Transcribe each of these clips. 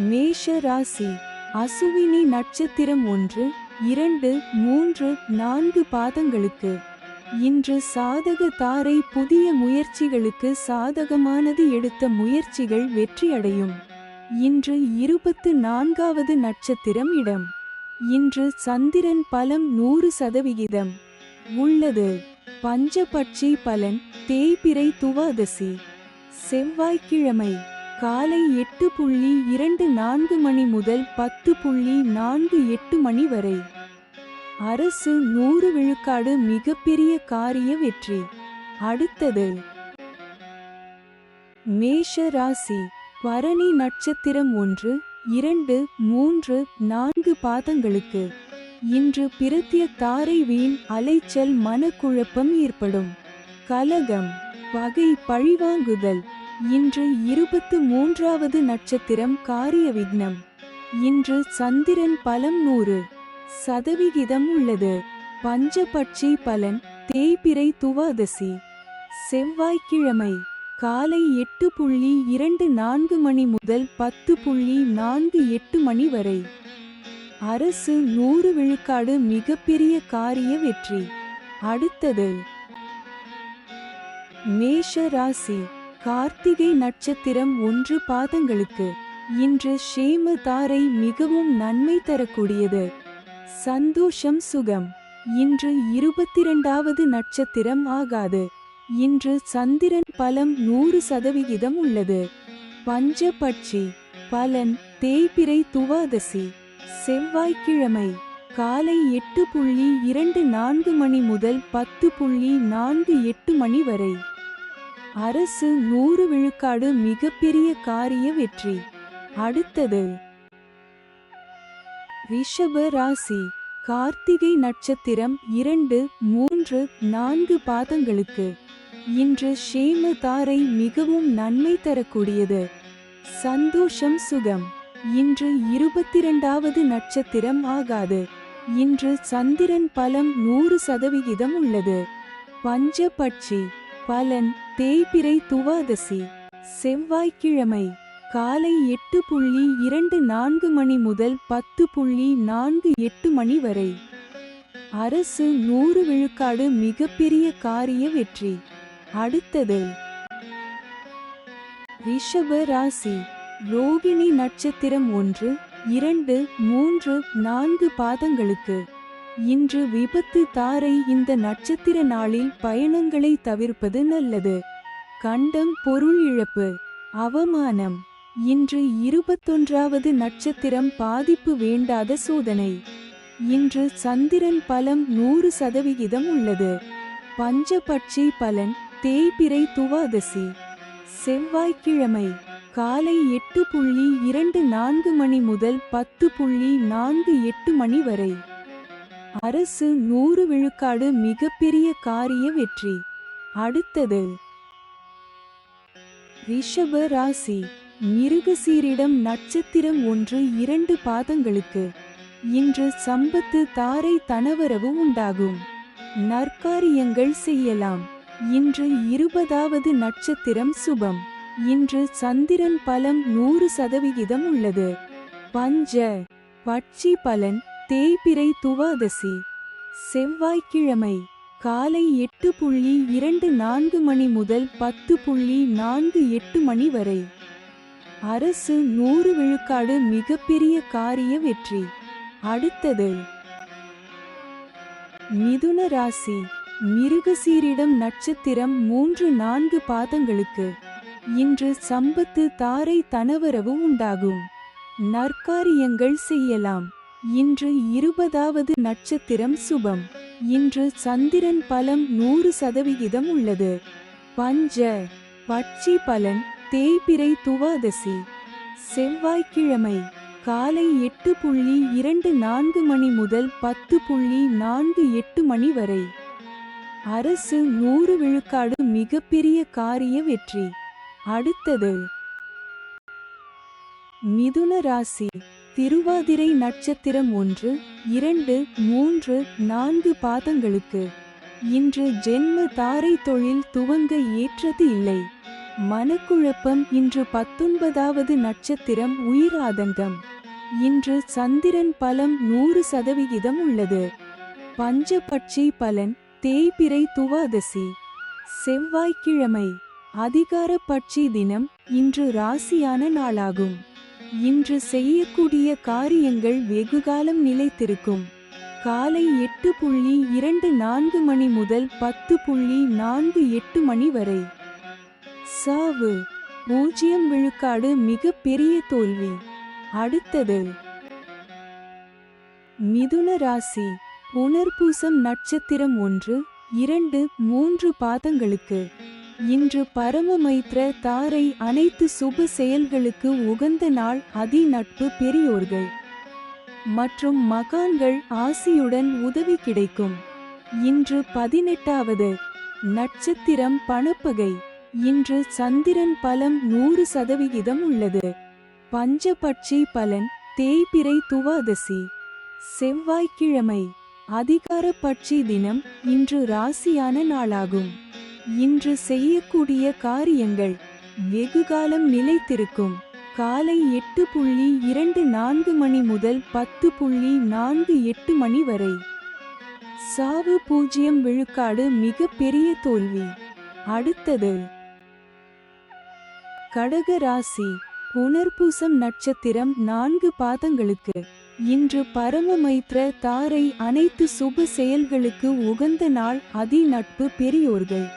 மேஷ ராசி. அசுவினி நட்சத்திரம் 1, 2, 3, 4 பாதங்களுக்கு இன்று சாதக தாரை. புதிய முயற்சிகளுக்கு சாதகமானது. எடுத்த முயற்சிகள் வெற்றியடையும். இன்று 24வது நட்சத்திரம் இடம். இன்று சந்திரன் பலம் 100% உள்ளது. பஞ்சபட்சி பலன் தேய்பிறை துவாதசி. செவ்வாய்க்கிழமை காலை 8:24 மணி முதல் 10:48 மணி வரை. அரசு 100 விழுக்காடு மிகப்பெரிய காரிய வெற்றி. அடுத்தது மேஷ ராசி. பரணி நட்சத்திரம் 1, 2, 3, 4 பாதங்களுக்கு இன்று பிரத்ய தாரை. வீண் அலைச்சல், மனக்குழப்பம் ஏற்படும். கலகம், பகை, பழிவாங்குதல். இன்று 23வது நட்சத்திரம் காரிய விக்னம். இன்று சந்திரன் பலம் 100% உள்ளது. பஞ்சபட்சி பலன் தேய்பிறை துவாதசி. செவ்வாய்க்கிழமை காலை 8:24 மணி முதல் 10:48 மணி வரை. அரசு 100 விழுக்காடு மிகப்பெரிய காரிய வெற்றி. அடுத்தது மேஷ ராசி. கார்த்திகை நட்சத்திரம் 1 பாதங்களுக்கு இன்று ஷேம தாரை. மிகவும் நன்மை தரக்கூடியது. சந்தோஷம், சுகம். இன்று 22வது நட்சத்திரம் ஆகாது. இன்று சந்திரன் பலம் 100% உள்ளது. பஞ்சபட்சி பலன் தேய்பிறை துவாதசி. செவ்வாய்க்கிழமை காலை 8:24 மணி முதல் 10:48 மணி வரை. அரசு 100 விழுக்காடு மிகப்பெரிய காரிய வெற்றி. அடுத்தது ரிஷப ராசி. கார்த்திகை நட்சத்திரம் 2, 3, 4 பாதங்களுக்கு இன்று ஷேம தாரை. மிகவும் நன்மை தரக்கூடியது. சந்தோஷம், சுகம். இன்று 22வது நட்சத்திரம் ஆகாது. இன்று சந்திரன் பலம் 100% உள்ளது. பஞ்சபட்சி பலன் தேய்பிறை துவாதசி. செவ்வாய்க்கிழமை காலை 8:24 மணி முதல் 10:48 மணி வரை. அரசு 100 விழுக்காடு மிகப்பெரிய காரிய வெற்றி. அடுத்தது ரிஷப ராசி. ரோகிணி நட்சத்திரம் 1, 2, 3, 4 பாதங்களுக்கு இன்று விபத்து தாரை. இந்த நட்சத்திர நாளில் பயணங்களை தவிர்ப்பது நல்லது. கண்டம், பொருள் இழப்பு, அவமானம். இன்று 21வது நட்சத்திரம் பாதிப்பு வேண்டாத சோதனை. இன்று சந்திரன் பலம் 100% உள்ளது. பஞ்சபட்சி பலன் தேய்பிறை துவாதசி. செவ்வாய்க்கிழமை காலை 8:24 மணி முதல் 10:48 மணி வரை. அரசு 100 விழுக்காடு மிகப்பெரிய காரிய வெற்றி. அடுத்தது ரிஷப ராசி. மிருகசீரிடம் நட்சத்திரம் 1, 2 பாதங்களுக்கு இன்று சம்பத்து தாரை. தனவரவு உண்டாகும். நற்காரியங்கள் செய்யலாம். இன்று 20வது நட்சத்திரம் சுபம். இன்று சந்திரன் பலம் 100% உள்ளது. பஞ்ச பட்சி பலன் தேய்பிறை துவாதசி. செவ்வாய்க்கிழமை காலை 8:24 மணி முதல் 10:48 மணி வரை. அரசு 100 விழுக்காடு மிகப்பெரிய காரிய வெற்றி. அடுத்தது மிதுன ராசி. மிருகசீரிடம் நட்சத்திரம் 3, 4 பாதங்களுக்கு இன்று சம்பத்து தாரை. தனவரவு உண்டாகும். நற்காரியங்கள் செய்யலாம். இன்று 20வது நட்சத்திரம் சுபம். இன்று சந்திரன் பலம் 100% உள்ளது. பஞ்ச பட்சி பலன் தேய்பிறை துவாதசி. செவ்வாய்க்கிழமை காலை 8:24 மணி முதல் 10:48 மணி வரை. அரசு 100 விழுக்காடு மிகப்பெரிய காரிய வெற்றி. அடுத்தது மிதுன ராசி. திருவாதிரை நட்சத்திரம் 1, 2, 3, 4 பாதங்களுக்கு இன்று ஜென்ம தாரை. தொழில் துவங்க ஏற்றது இல்லை. மனக்குழப்பம். இன்று 19வது நட்சத்திரம் உயிராதங்கம். இன்று சந்திரன் பலம் 100% உள்ளது. பஞ்சபட்சி பலன் தேய்பிறை துவாதசி செவ்வாய்க்கிழமை அதிகார பட்சி தினம். இன்று ராசியான நாளாகும். இன்று செய்யக்கூடிய காரியங்கள் வெகுகாலம் நிலைத்திருக்கும். காலை 8:24 மணி முதல் 10:48 மணி வரை. சாவு 0 விழுக்காடு, மிக பெரிய தோல்வி. அடுத்தது மிதுன ராசி. புனர்பூசம் நட்சத்திரம் 1, 2, 3 பாதங்களுக்கு. இன்று பரமமைத்ர தாரை அனைத்து சுப செயல்களுக்கு உகந்த நாள். அதி நட்பு, பெரியோர்கள் மற்றும் மகான்கள் ஆசியுடன் உதவி கிடைக்கும். இன்று 18வது நட்சத்திரம் பணப்பகை. இன்று சந்திரன் பலம் 100% உள்ளது. பஞ்சபட்சி பலன் தேய்பிறை துவாதசி செவ்வாய்க்கிழமை அதிகார பட்சி தினம். இன்று ராசியான நாளாகும். இன்று செய்யக்கூடிய காரியங்கள் வெகுகாலம் நிலைத்திருக்கும். காலை 8:24 மணி முதல் 10:48 மணி வரை. சாவு 0 விழுக்காடு, மிக பெரிய தோல்வி. அடுத்தது கடக ராசி. புனர்பூசம் நட்சத்திரம் 4 பாதங்களுக்கு. இன்று பரமமைத்ர தாரை அனைத்து சுப செயல்களுக்கு உகந்த நாள். அதி நட்பு, பெரியோர்கள்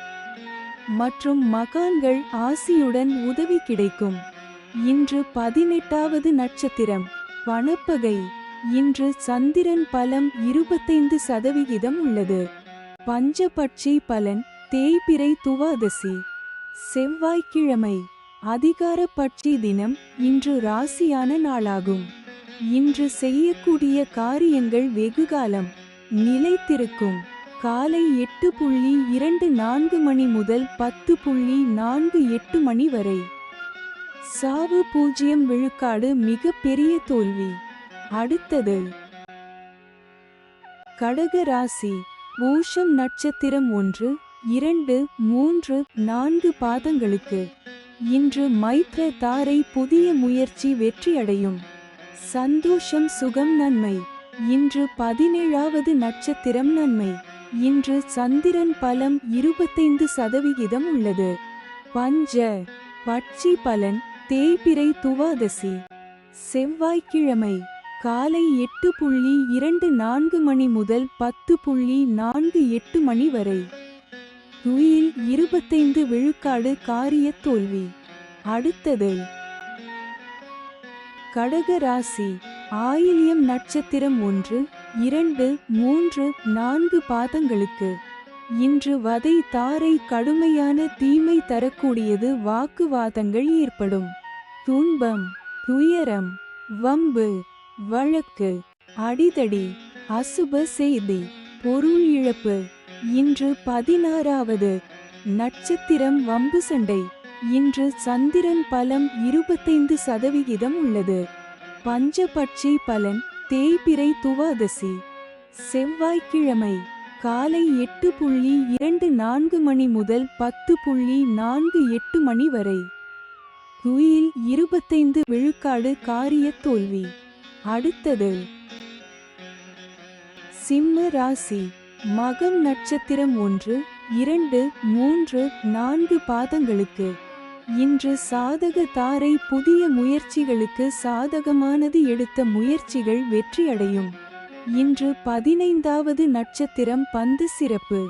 மற்றும் மகான்கள் ஆசியுடன் உதவி கிடைக்கும். இன்று 18வது நட்சத்திரம் பணப்பகை. இன்று சந்திரன் பலம் 25% உள்ளது. பஞ்சபட்சி பலன் தேய்பிறை துவாதசி செவ்வாய்க்கிழமை அதிகார பட்சி தினம். இன்று ராசியான நாளாகும். இன்று செய்யக்கூடிய காரியங்கள் வெகுகாலம் நிலைத்திருக்கும். காலை 8:24 மணி முதல் 10:48 மணி வரை. சாவு 0 விழுக்காடு, மிக பெரிய தோல்வி. அடுத்தது கடக ராசி. பூஷம் நட்சத்திரம் 1, 2, 3, 4 பாதங்களுக்கு. இன்று மைத்ர தாரை புதிய முயற்சி வெற்றியடையும். சந்தோஷம், சுகம், நன்மை. இன்று 17வது நட்சத்திரம் நன்மை. இன்று சந்திரன் பலம் 25% உள்ளது. பஞ்ச பட்சி பலன் தேய்பிறை துவாதசி செவ்வாய்க்கிழமை காலை 8:24 மணி முதல் 10:48 மணி வரை. துயில் 25 விழுக்காடு, காரிய தோல்வி. அடுத்தது கடக ராசி. ஆயில்யம் நட்சத்திரம் 1, 2, 3, 4 பாதங்களுக்கு. இன்று வதை தாரை கடுமையான தீமை தரக்கூடியது. வாக்குவாதங்கள் ஏற்படும். துன்பம், துயரம், வம்பு, வழக்கு, அடிதடி, அசுப செய்தி, பொருள் இழப்பு. இன்று 16வது நட்சத்திரம் வம்பு சண்டை. இன்று சந்திரன் பலம் 25% உள்ளது. பஞ்சபட்சி பலன் தேய்பிறை துவாதசி செவ்வாய்க்கிழமை காலை 8:24 மணி முதல் 10:48 மணி வரை. துயில் 25 விழுக்காடு, காரிய தோல்வி. அடுத்தது சிம்ம ராசி. மகம் நட்சத்திரம் 1, 2, 3, 4 பாதங்களுக்கு. இன்று சாதக தாரை புதிய முயற்சிகளுக்கு சாதகமானது. எடுத்த முயற்சிகள் வெற்றியடையும். இன்று 15வது நட்சத்திரம் பந்து சிறப்பு.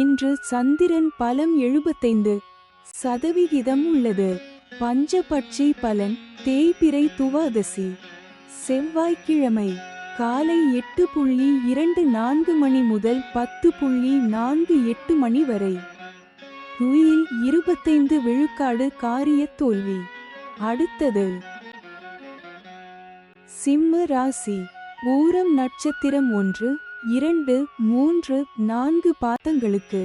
இன்று சந்திரன் பலம் 75% உள்ளது. பஞ்சபட்சி பலன் தேய்பிறை துவாதசி செவ்வாய்க்கிழமை காலை 8:24 மணி முதல் 10:48 மணி வரை. துயில் 25 விழுக்காடு, காரிய தோல்வி. அடுத்தது சிம்ம ராசி. பூரம் நட்சத்திரம் 1, 2, 3, 4 பாதங்களுக்கு.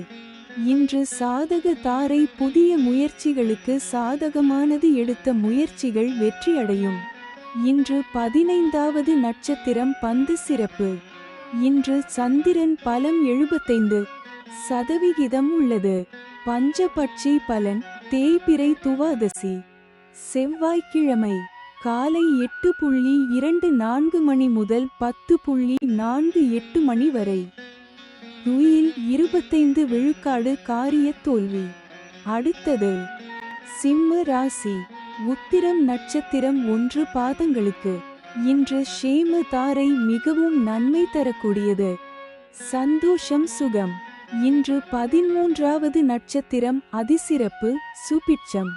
இன்று சாதக தாரை புதிய முயற்சிகளுக்கு சாதகமானது. எடுத்த முயற்சிகள் வெற்றியடையும். இன்று 15வது நட்சத்திரம் பந்து சிறப்பு. இன்று சந்திரன் பலம் 75% உள்ளது. பஞ்சபட்சி பலன் தேய்பிறை துவாதசி செவ்வாய்க்கிழமை காலை 8:24 மணி முதல் 10:48 மணி வரை. துயில் 25 விழுக்காடு காரிய தோல்வி. அடுத்தது சிம்ம ராசி. உத்திரம் நட்சத்திரம் 1 பாதங்களுக்கு. இன்று ஷேம தாரை மிகவும் நன்மை தரக்கூடியது. சந்தோஷம் சுகம். இன்று 13வது நட்சத்திரம் அதிசிறப்பு சுபிட்சம்.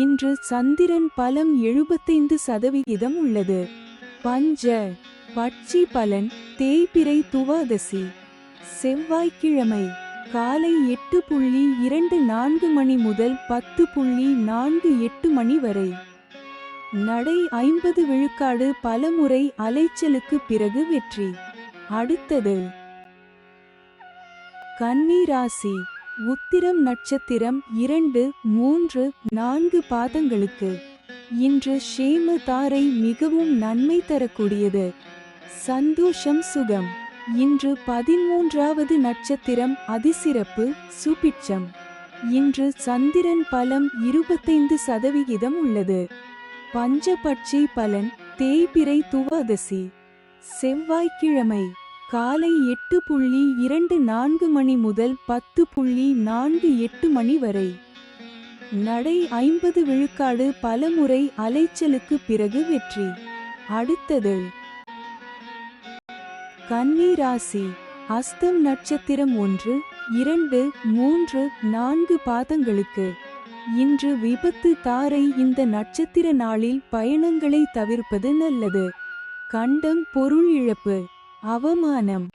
இன்று சந்திரன் பலம் 75% உள்ளது. பஞ்ச பட்சி பலன் தேய்பிறை துவாதசி செவ்வாய்க்கிழமை காலை 8:24 மணி முதல் 10:48 மணி வரை. நடை 50 விழுக்காடு பலமுறை அலைச்சலுக்கு பிறகு வெற்றி. அடுத்தது கன்னி ராசி. உத்திரம் நட்சத்திரம் 2, 3, 4 பாதங்களுக்கு. இன்று ஷேம தாரை மிகவும் நன்மை தரக்கூடியது. சந்தோஷம் சுகம். இன்று 13வது நட்சத்திரம் அதிசிறப்பு சுபிட்சம். இன்று சந்திரன் பலம் 25% உள்ளது. பஞ்சபட்சி பலன் தேய்பிறை துவாதசி செவ்வாய்க்கிழமை காலை 8:24 மணி முதல் 10:48 மணி வரை. நடை 50 விழுக்காடு பலமுறை அலைச்சலுக்கு பிறகு வெற்றி. அடுத்தது கன்னி ராசி. அஸ்தம் நட்சத்திரம் 1, 2, 3, 4 பாதங்களுக்கு. இன்று விபத்து தாரை. இந்த நட்சத்திர நாளில் பயணங்களை தவிர்ப்பது நல்லது. கண்டம் பொருள் இழப்பு அவமானம்.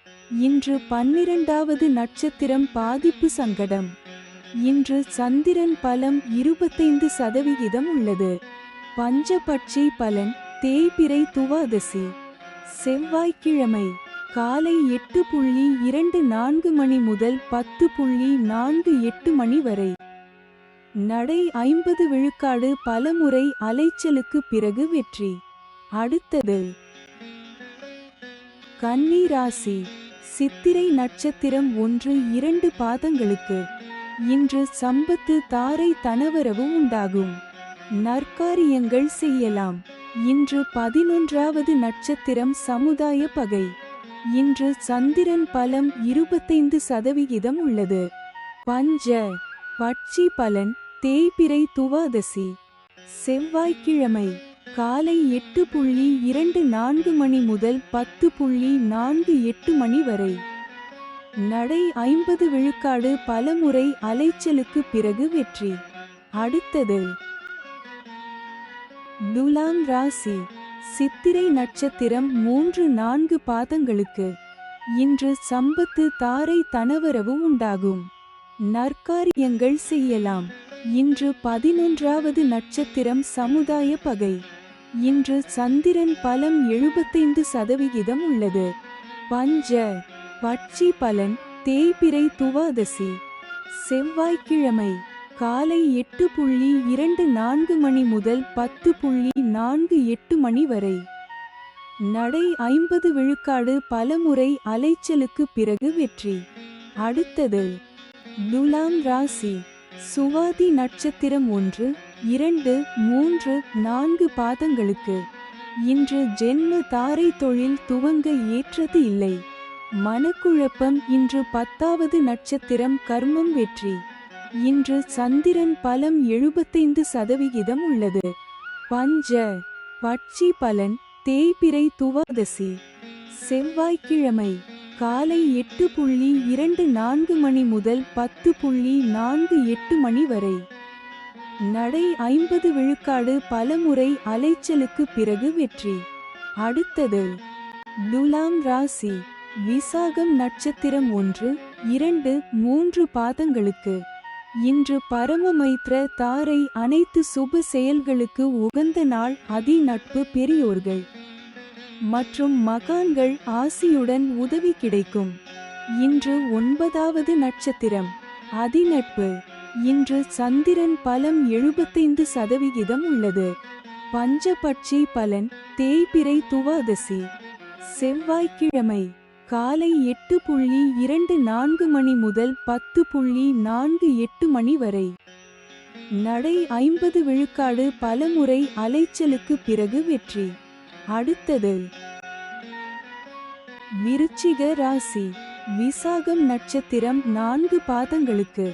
இன்று 12வது நட்சத்திரம் பாதிப்பு சங்கடம். இன்று சந்திரன் பலம் 25% உள்ளது. பஞ்சபட்சி பலன் தேய்பிறை துவாதசி செவ்வாய்க்கிழமை காலை 8:24 மணி முதல் 10:48 மணி வரை. நடை 50 விழுக்காடு பலமுறை அலைச்சலுக்கு பிறகு வெற்றி. அடுத்தது கன்னி ராசி. சித்திரை நட்சத்திரம் 1, 2 பாதங்களுக்கு. இன்று சம்பத்து தாரை தனவரவு உண்டாகும். நற்காரியங்கள் செய்யலாம். இன்று 11வது நட்சத்திரம் சமுதாய பகை. இன்று சந்திரன் பலம் 25% உள்ளது. பஞ்ச பட்சி பலன் தேய்பிறை துவாதசி செவ்வாய்க்கிழமை காலை 8:24 மணி முதல் 10:48 மணி வரை. நடை 50 விழுக்காடு பலமுறை அலைச்சலுக்கு பிறகு வெற்றி. அடுத்தது துலாம் ராசி. சித்திரை நட்சத்திரம் 3, 4 பாதங்களுக்கு. இன்று சம்பத்து தாரை தனவரவு உண்டாகும். நற்காரியங்கள் செய்யலாம். இன்று 11வது நட்சத்திரம் சமுதாய பகை. இன்று சந்திரன் பலம் 75% உள்ளது. பஞ்ச பட்சி பலன் தேய்பிறை துவாதசி செவ்வாய்க்கிழமை காலை 8:24 மணி முதல் 10:48 மணி வரை. நடை 50 விழுக்காடு பலமுறை அலைச்சலுக்கு பிறகு வெற்றி. அடுத்தது துலாம் ராசி. சுவாதி நட்சத்திரம் 1, 2, 3, 4 பாதங்களுக்கு. இன்று ஜென்ம தாரை தொழில் துவங்க ஏற்றது இல்லை. மனக்குழப்பம். இன்று 10வது நட்சத்திரம் கர்மம் வெற்றி. இன்று சந்திரன் பலம் 75% உள்ளது. பஞ்ச பட்சி பலன் தேய்பிறை துவாதசி செவ்வாய்க்கிழமை காலை 8:24 மணி முதல் 10:48 மணி வரை. நடை 50 விழுக்காடு பலமுறை அலைச்சலுக்கு பிறகு வெற்றி. அடுத்தது துலாம் ராசி. விசாகம் நட்சத்திரம் 1, 2, 3 பாதங்களுக்கு. இன்று பரமமைத்ர தாரை. அனைத்து சுப செயல்களுக்கு உகந்த நாள். அதி நட்பு பெரியோர்கள் மற்றும் மகான்கள் ஆசியுடன் உதவி கிடைக்கும். இன்று 9வது நட்சத்திரம் அதிநட்பு. இன்று சந்திரன் பலம் 75% உள்ளது. பஞ்சபட்சி பலன் தேய்பிறை துவாதசி செவ்வாய்க்கிழமை காலை 8:24 மணி முதல் 10:48 மணி வரை. நடை 50 விழுக்காடு பலமுறை அலைச்சலுக்கு பிறகு வெற்றி. அடுத்தது விருச்சிக ராசி. விசாகம் நட்சத்திரம் 4 பாதங்களுக்கு.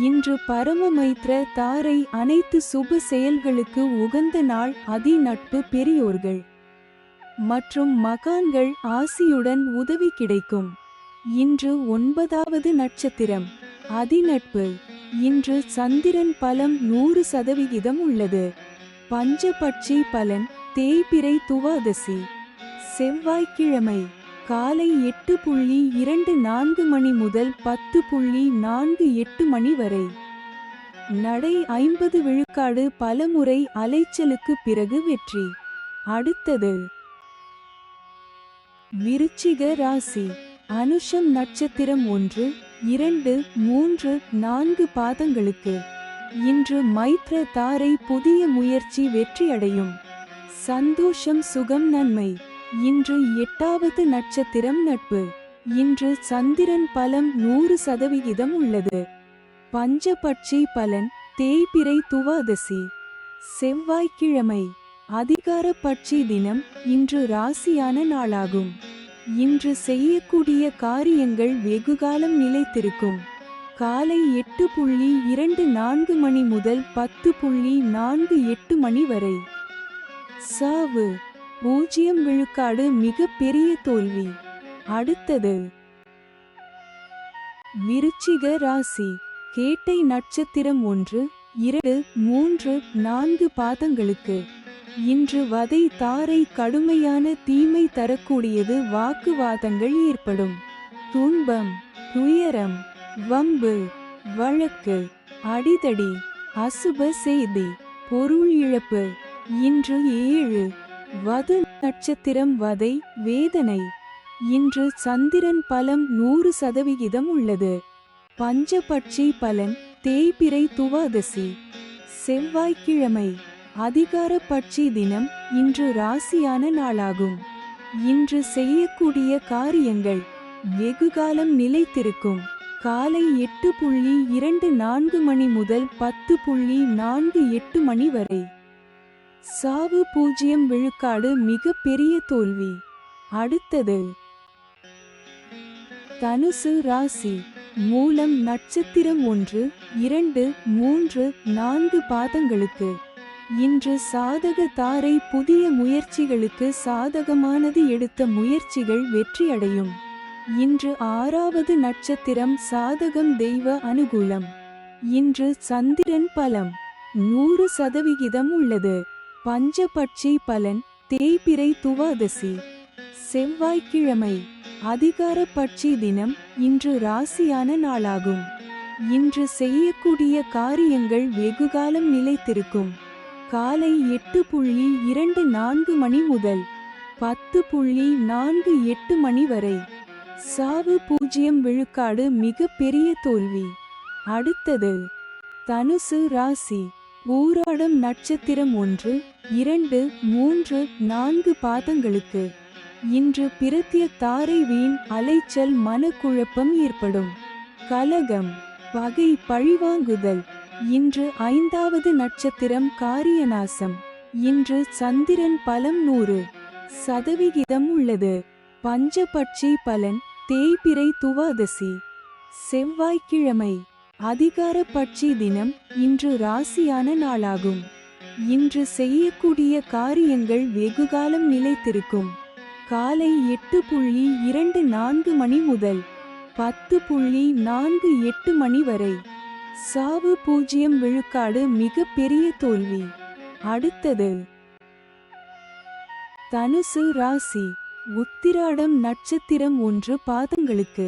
இன்று பரமமைத்ர தாரை அனைத்து சுப செயல்களுக்கு உகந்த நாள். அதி நட்பு பெரியோர்கள் மற்றும் மகான்கள் ஆசியுடன் உதவி கிடைக்கும். இன்று 9வது நட்சத்திரம் அதிநட்பு. இன்று சந்திரன் பலம் 100% உள்ளது. பஞ்சபட்சி பலன் தேய்பிறை துவாதசி. செவ்வாய்க்கிழமை காலை 8:24 மணி முதல் 10:48 மணி வரை. நடை 50 விழுக்காடு பலமுறை அலைச்சலுக்கு பிறகு வெற்றி. அடுத்தது விருச்சிக ராசி. அனுஷம் நட்சத்திரம் 1, 2, 3, 4 பாதங்களுக்கு. இன்று மைத்ர தாரை புதிய முயற்சி வெற்றியடையும். சந்தோஷம் சுகம் நன்மை. இன்று 8வது நட்சத்திரம் நட்பு. இன்று சந்திரன் பலம் 100% உள்ளது. பஞ்சபட்சி பலன் தேய்பிறை துவாதசி. செவ்வாய்க்கிழமை அதிகார பட்சி தினம். இன்று ராசியான நாளாகும். இன்று செய்யக்கூடிய காரியங்கள் வெகுகாலம் நிலைத்திருக்கும். காலை 8:24 மணி முதல் 10:48 மணி வரை. சாவு 0 விழுக்காடு மிக பெரிய தோல்வி. அடுத்தது விருச்சிக ராசி. கேட்டை நட்சத்திரம் 1, 2, 3, 4 பாதங்களுக்கு. இன்று வதை தாரை கடுமையான தீமை தரக்கூடியது. வாக்குவாதங்கள் ஏற்படும். துன்பம் துயரம் வம்பு வழக்கு அடிதடி அசுப செய்தி பொருள் இழப்பு. இன்று 7 வது நட்சத்திரம் வதை வேதனை. இன்று சந்திரன் பலம் 100% உள்ளது. பஞ்சபட்சி பலன் தேய்பிறை துவாதசி. செவ்வாய்க்கிழமை அதிகார பட்சி தினம். இன்று ராசியான நாளாகும். இன்று செய்யக்கூடிய காரியங்கள் வெகுகாலம் நிலைத்திருக்கும். காலை 8:24 மணி முதல் 10:48 மணி வரை. சாவு 0 விழுக்காடு மிக பெரிய தோல்வி. அடுத்தது தனுசு ராசி. மூலம் நட்சத்திரம் 1, 2, 3, 4 பாதங்களுக்கு. இன்று சாதக தாரை புதிய முயற்சிகளுக்கு சாதகமானது. எடுத்த முயற்சிகள் வெற்றியடையும். இன்று 6வது நட்சத்திரம் சாதகம் தெய்வ அனுகூலம். இன்று சந்திரன் பலம் 100% உள்ளது. பஞ்சபட்சி பலன் தேய்பிறை துவாதசி. செவ்வாய்க்கிழமை அதிகார பட்சி தினம். இன்று ராசியான நாளாகும். இன்று செய்யக்கூடிய காரியங்கள் வெகுகாலம் நிலைத்திருக்கும். காலை 8:24 மணி முதல் 10:48 மணி வரை. சாவு 0 விழுக்காடு மிக பெரிய தோல்வி. அடுத்தது தனுசு ராசி. ஊராடம் நட்சத்திரம் 1, 2, 3, 4 பாதங்களுக்கு. இன்று பிரத்ய தாரை வீண் அலைச்சல் மனக்குழப்பம் ஏற்படும். கலகம் பகை பழிவாங்குதல். இன்று 5வது நட்சத்திரம் காரியநாசம். இன்று சந்திரன் பலம் 100% உள்ளது. பஞ்சபட்சி பலன் தேய்பிறை துவாதசி. செவ்வாய்க்கிழமை அதிகார பட்சி தினம். இன்று ராசியான நாளாகும். இன்று செய்யக்கூடிய காரியங்கள் வெகுகாலம் நிலைத்திருக்கும். காலை 8:24 மணி முதல் 10:48 மணி வரை. சாவு 0 விழுக்காடு மிக பெரிய தோல்வி. அடுத்தது தனுசு ராசி. உத்திராடம் நட்சத்திரம் 1 பாதங்களுக்கு.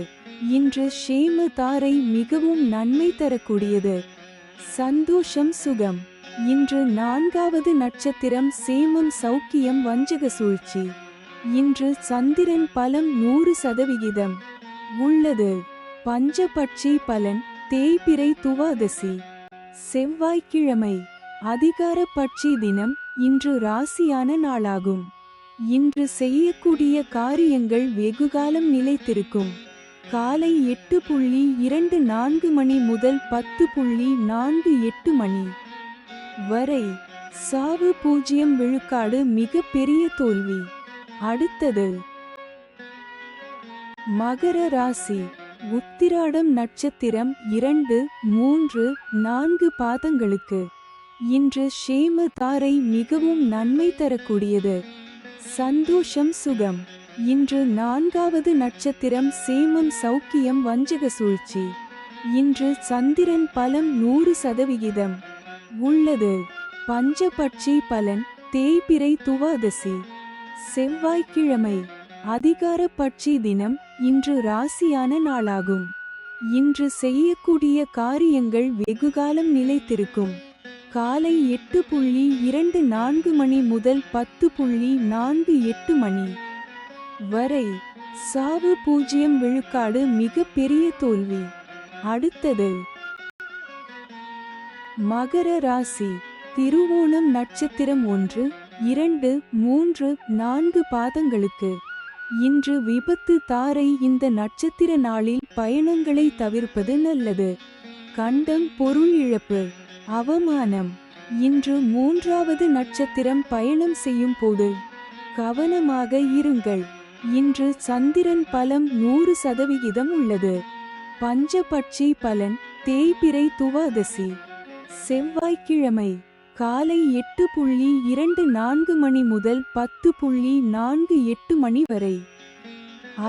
இன்று ஷேம தாரை மிகவும் நன்மை தரக்கூடியது. சந்தோஷம் சுகம். இன்று 4வது நட்சத்திரம் சேமம் சௌக்கியம் வஞ்சக சூழ்ச்சி. இன்று சந்திரன் பலம் 100% உள்ளது. பஞ்சபட்சி பலன் தேய்பிறை துவாதசி. செவ்வாய்க்கிழமை அதிகார பட்சி தினம். இன்று ராசியான நாளாகும். இன்று செய்யக்கூடிய காரியங்கள் வெகுகாலம் நிலைத்திருக்கும். காலை 8:24 மணி முதல் 10:48 மணி வரை. சாவு 0 விழுக்காடு மிக பெரிய தோல்வி. அடுத்தது மகர ராசி. உத்திராடம் நட்சத்திரம் 2, 3, 4 பாதங்களுக்கு இன்று ஷேம தாரை மிகவும் நன்மை தரக்கூடியது. சந்தோஷம் சுகம். இன்று 4வது நட்சத்திரம் சேமம் சௌக்கியம் வஞ்சக சூழ்ச்சி. இன்று சந்திரன் பலம் 100% உள்ளது. பஞ்சபட்சி பலன் தேய்பிறை துவாதசி. செவ்வாய்க்கிழமை அதிகார பட்சி தினம். இன்று ராசியான நாளாகும். இன்று செய்யக்கூடிய காரியங்கள் வெகுகாலம் நிலைத்திருக்கும். காலை 8:24 மணி முதல் 10:48 மணி வரை. சாவு 0 விழுக்காடு மிக பெரிய தோல்வி. அடுத்தது மகர ராசி. திருவோணம் நட்சத்திரம் 1, 2, 3, 4 பாதங்களுக்கு இன்று விபத்து தாரை. இந்த நட்சத்திர நாளில் பயணங்களை தவிர்ப்பது நல்லது. கண்டம் பொருள் இழப்பு அவமானம். இன்று 3வது நட்சத்திரம் பயணம் செய்யும் போது கவனமாக இருங்கள். இன்று சந்திரன் பலம் 100% உள்ளது. பஞ்சபட்சி பலன் தேய்பிறை துவாதசி. செவ்வாய்க்கிழமை காலை 8:24 மணி முதல் 10:48 மணி வரை.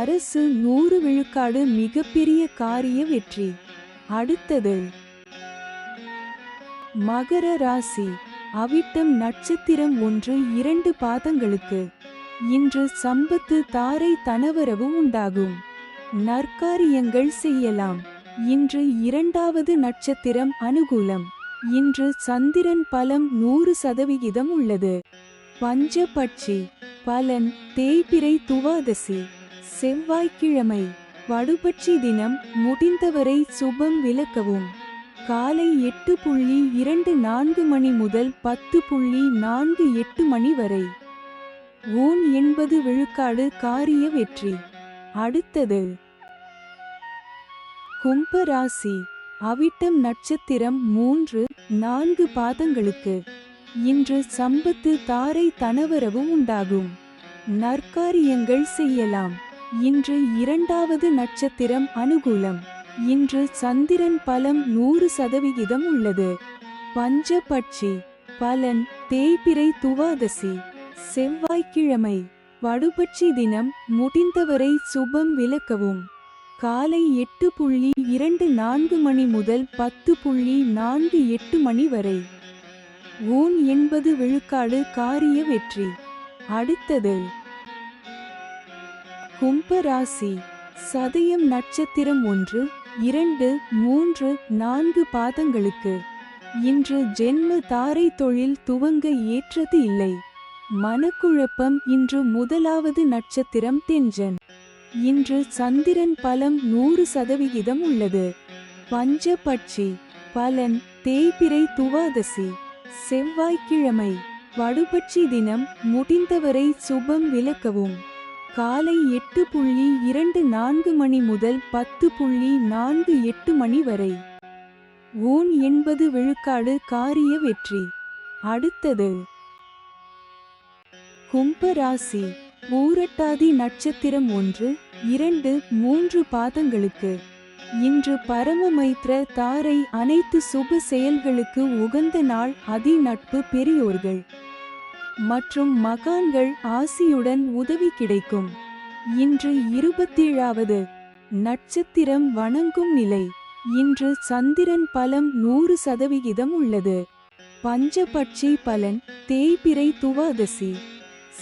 அரசு 100 விழுக்காடு மிகப்பெரிய காரிய வெற்றி. அடுத்தது மகர ராசி. அவிட்டம் நட்சத்திரம் 1, 2 பாதங்களுக்கு இன்று சம்பத்து தாரை தனவரவு உண்டாகும். நற்காரியங்கள் செய்யலாம். இன்று 2வது நட்சத்திரம் அனுகூலம். இன்று சந்திரன் பலம் 100% உள்ளது. பஞ்சபட்சி பலன் தேய்பிறை துவாதசி. செவ்வாய்க்கிழமை வடுபட்சி தினம். முடிந்தவரை சுபம் விலக்கவும். காலை 8:24 மணி முதல் 10:48 மணி வரை. 80 விழுக்காடு காரிய வெற்றி. அடுத்தது கும்ப ராசி. அவிட்டம் நட்சத்திரம் 3, 4 பாதங்களுக்கு இன்று சம்பத்து தாரை தனவரவு உண்டாகும். நற்காரியங்கள் செய்யலாம். இன்று 2வது நட்சத்திரம் அனுகூலம். இன்று சந்திரன் பலம் 100% உள்ளது. பஞ்சபட்சி பலன் தேய்பிறை துவாதசி. செவ்வாய்க்கிழமை வடுபட்சி தினம். முடிந்தவரை சுபம் விலக்கவும். காலை 8:24 மணி முதல் 10:48 மணி வரை. 80 விழுக்காடு காரிய வெற்றி. அடுத்தது கும்ப ராசி. சதயம் நட்சத்திரம் 1, 2, 3, 4 பாதங்களுக்கு இன்று ஜென்ம தாரை தொழில் துவங்க ஏற்றது இல்லை. மனக்குழப்பம். இன்று 1வது நட்சத்திரம் தெஞ்சன். இன்று சந்திரன் பலம் 100% உள்ளது. பஞ்சபட்சி பலன் தேய்பிறை துவாதசி. செவ்வாய்க்கிழமை வடுபட்சி தினம். முடிந்தவரை சுபம் விலக்கவும். காலை 8:24 மணி முதல் 10:48 மணி வரை. 80 விழுக்காடு காரிய வெற்றி. அடுத்தது கும்ப ராசி. பூரட்டாதி நட்சத்திரம் 1, 2, 3 பாதங்களுக்கு இன்று பரமமைத்ர தாரை. அனைத்து சுப செயல்களுக்கு உகந்த நாள். அதி நட்பு பெரியோர்கள் மற்றும் மகான்கள் ஆசியுடன் உதவி கிடைக்கும். இன்று 27வது நட்சத்திரம் வணங்கும் நிலை. இன்று சந்திரன் பலம் 100% உள்ளது. பஞ்சபட்சி பலன் தேய்பிறை துவாதசி.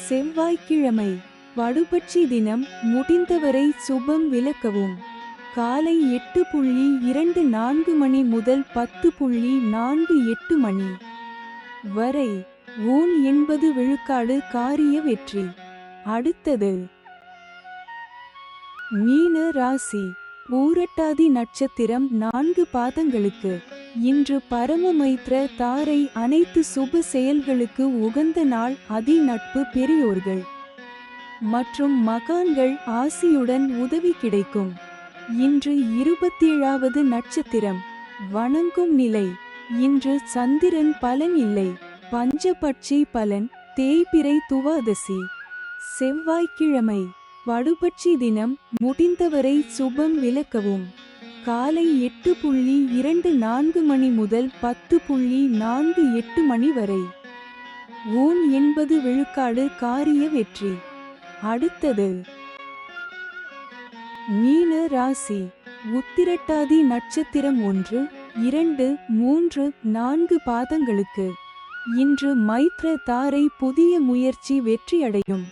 செவ்வாய்க்கிழமை வடுபட்சி தினம். முடிந்தவரை சுபம் விலக்கவும். காலை 8:24 மணி முதல் 10:48 மணி வரை. 80 விழுக்காடு காரிய வெற்றி. அடுத்தது மீன ராசி. பூரட்டாதி நட்சத்திரம் 4 பாதங்களுக்கு இன்று பரமமைத்ர தாரை. அனைத்து சுப செயல்களுக்கு உகந்த நாள். அதி நட்பு பெரியோர்கள் மற்றும் மகான்கள் ஆசியுடன் உதவி கிடைக்கும். இன்று 27வது நட்சத்திரம் வணங்கும் நிலை. இன்று சந்திரன் பலன் இல்லை. பஞ்சபட்சி பலன் தேய்பிறை துவாதசி. செவ்வாய்க்கிழமை வடுபட்சி தினம். முடிந்தவரை சுபம் விலக்கவும். காலை 8:24 மணி முதல் 10:48 மணி வரை. ஊன் 80 விழுக்காடு காரிய வெற்றி. அடுத்தது மீன ராசி. உத்திரட்டாதி நட்சத்திரம் 1, 2, 3, 4 பாதங்களுக்கு. இன்று மைத்ர தாரை புதிய முயற்சி வெற்றியடையும்.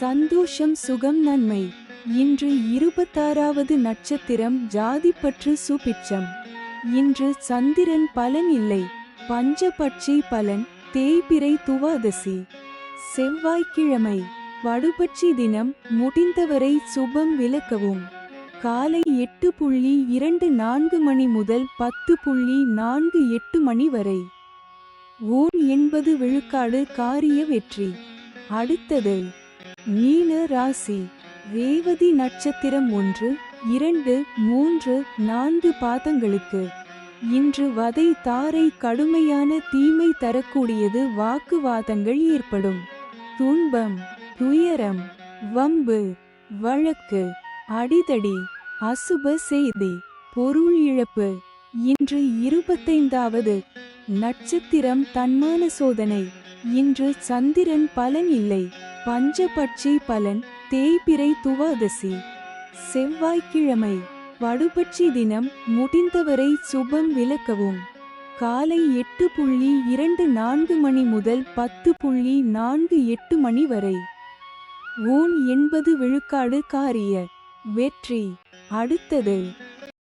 சந்தோஷம் சுகம் நன்மை. இன்று 26வது நட்சத்திரம் ஜாதிப்பற்று சுபிட்சம். இன்று சந்திரன் பலன் இல்லை. பஞ்சபட்சி பலன் தேய்பிறை துவாதசி. செவ்வாய்க்கிழமை வடுபட்சி தினம். முடிந்தவரை சுபம் விலக்கவும். காலை 8:24 மணி முதல் 10:48 மணி வரை. ஊன் 80 விழுக்காடு காரிய வெற்றி. அடுத்தது மீன ராசி. ரேவதி நட்சத்திரம் 1, 2, 3, 4 பாதங்களுக்கு. இன்று வதை தாரை கடுமையான தீமை தரக்கூடியது. வாக்குவாதங்கள் ஏற்படும். துன்பம், துயரம், வம்பு, வழக்கு, அடிதடி, அசுப செய்தி, பொருள் இழப்பு. இன்று 25வது நட்சத்திரம் தன்மான சோதனை. இன்று சந்திரன் பலன் இல்லை. பஞ்சபட்சி பலன் தேய்பிறை துவாதசி. செவ்வாய்க்கிழமை வடுபட்சி தினம். முடிந்தவரை சுபம் விலக்கவும். காலை 8:24 மணி முதல் 10:48 மணி வரை. ஊன் 80 விழுக்காடு காரிய வெற்றி. அடுத்தது